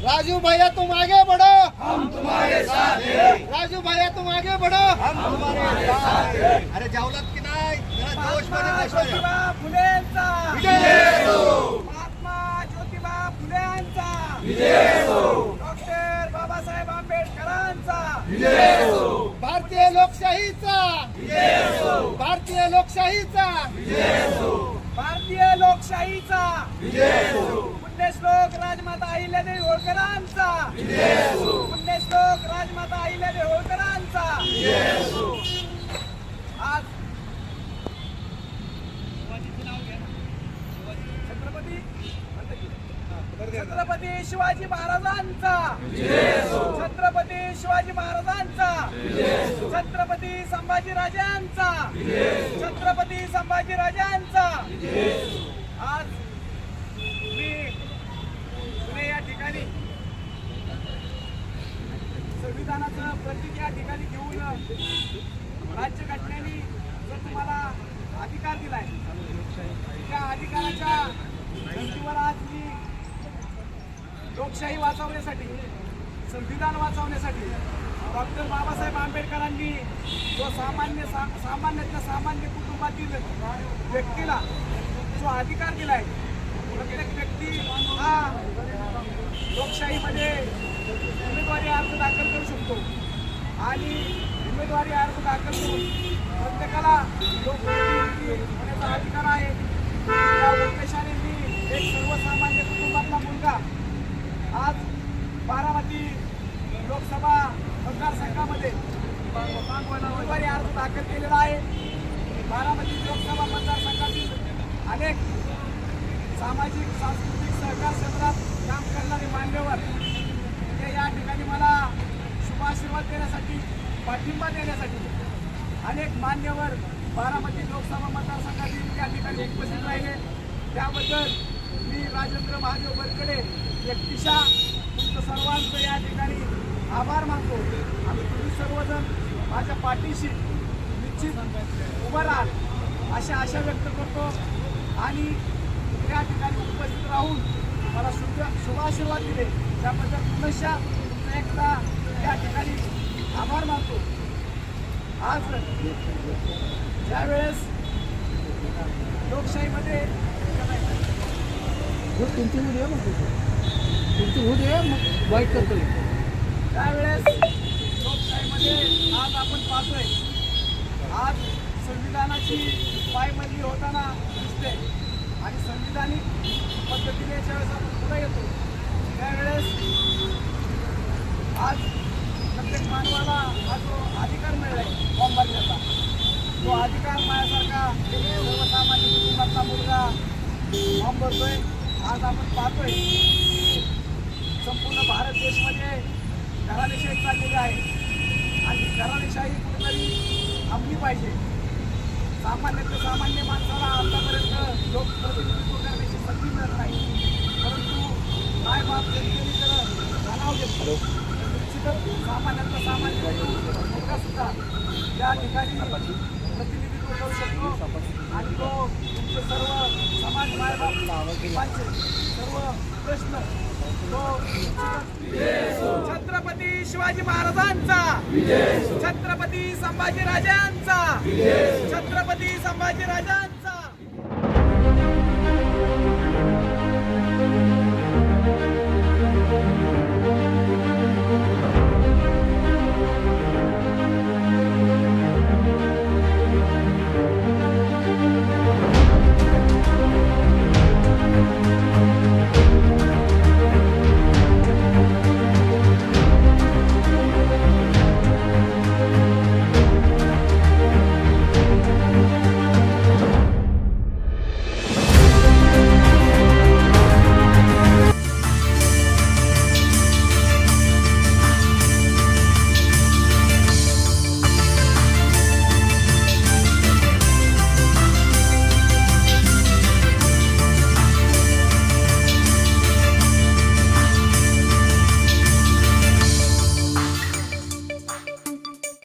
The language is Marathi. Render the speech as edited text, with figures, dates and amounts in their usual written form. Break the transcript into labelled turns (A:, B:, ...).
A: राजू भैया तुम आगे बढ़ो,
B: हम तुम्हारे साथ हैं।
A: राजू भैया तुम आगे बढ़ो,
B: हम तुम्हारे साथ हैं।
A: अरे जावलात की नाही जरा जोश मध्ये बसवा.
C: ज्योतिबा फुलेंचा
B: विजय हो,
C: महात्मा ज्योतिबा फुलेंचा
B: विजय हो,
C: डॉक्टर बाबासाहेब आंबेडकरांचा
B: विजय हो,
A: भारतीय लोकशाहीचा,
B: विजय हो,
A: भारतीय लोकशाहीचा,
B: विजय हो,
C: भारतीय लोकशाहीचा
B: विजय हो,
C: पुण्यश्लोक राजमाता अहिल्यादेवी होळकरांचा
B: विजय हो,
C: पुण्यश्लोक राजमाता अहिल्यादेवी होळकरांचा
B: विजय हो.
C: आज छत्रपती शिवाजी महाराजांचा
B: विजय हो,
C: छत्रपती शिवाजी महाराजांचा
B: विजय हो,
C: छत्रपती संभाजीराजांचा
B: विजय हो,
C: छत्रपती संभाजीराजांचा
B: विजय हो.
C: आज मी पुणे या ठिकाणी संविधानाचं प्रतीक या ठिकाणी घेऊन राज्यघटनेने जो तुम्हाला अधिकार दिलाय त्या अधिकाराच्या धर्तीवर आज मी लोकशाही वाचवण्यासाठी संविधान वाचवण्यासाठी डॉक्टर बाबासाहेब आंबेडकरांनी जो सामान्यातल्या सामान्य कुटुंबातील व्यक्तीला जो अधिकार दिलाय प्रत्येक व्यक्ती हा लोकशाहीमध्ये उमेदवारी अर्ज दाखल करू शकतो आणि उमेदवारी अर्ज दाखल करून प्रत्येकाला लोकप्रतिनिधी होण्याचा अधिकार आहे. त्या उद्देशाने मी एक सर्वसामान्य कुटुंबातला मुलगा आज बारामती लोकसभा मतदारसंघामध्ये उमेदवारी अर्ज दाखल केलेला आहे. बारामती लोकसभा मतदारसंघातील अनेक सामाजिक सांस्कृतिक सहकार क्षेत्रात काम करणारे मान्यवर ते या ठिकाणी मला शुभाशीर्वाद देण्यासाठी पाठिंबा देण्यासाठी अनेक मान्यवर बारामती लोकसभा मतदारसंघातील या ठिकाणी उपस्थित राहिले. त्याबद्दल मी राजेंद्र महादेव बरकडे व्यक्तिशः तुमचं सर्वांचं या ठिकाणी आभार मानतो आणि तुम्ही सर्वजण माझ्या पाठीशी निश्चित उभं राहाल अशा आशा व्यक्त करतो आणि या ठिकाणी उपस्थित राहून मला शुभाशीर्वाद दिले त्याबद्दल पुनश्च तुमचं एकदा या ठिकाणी आभार मानतो. आज ज्यावेळेस लोकशाहीमध्ये त्यावेळेस लोकशाहीमध्ये आज आपण पाहतोय आज संविधानाची पायमल्ली होताना दिसते आणि संविधानिक पद्धतीने ज्यावेळेस आपण पुढे येतो त्यावेळेस आज प्रत्येक मानवाला हा जो अधिकार मिळालाय फॉर्म भरण्याचा तो अधिकार माझ्यासारखा सर्वसामान्य कुटुंबातला मुलगा फॉर्म भरतोय. आज आपण पाहतोय संपूर्ण भारत देशमध्ये घराणेशाही चाललेली आहे आणि घराणेशाही कुठेतरी थांबली पाहिजे. सामान्यातल्या सामान्य माणसाला आतापर्यंत लोकप्रतिनिधित्व करण्याची संधी मिळत नाही परंतु काय बाब जनतेने जर तणाव घेतलो निश्चितच सामान्यातला सामान्य मुलगा सुद्धा या ठिकाणी प्रतिनिधित्व करू शकतो आणि तो तुमचे सर्व समाज मायबापांचे सर्व प्रश्न तो छत्रपती शिवाजी महाराजांचा छत्रपती संभाजीराजांचा छत्रपती संभाजीराजांचा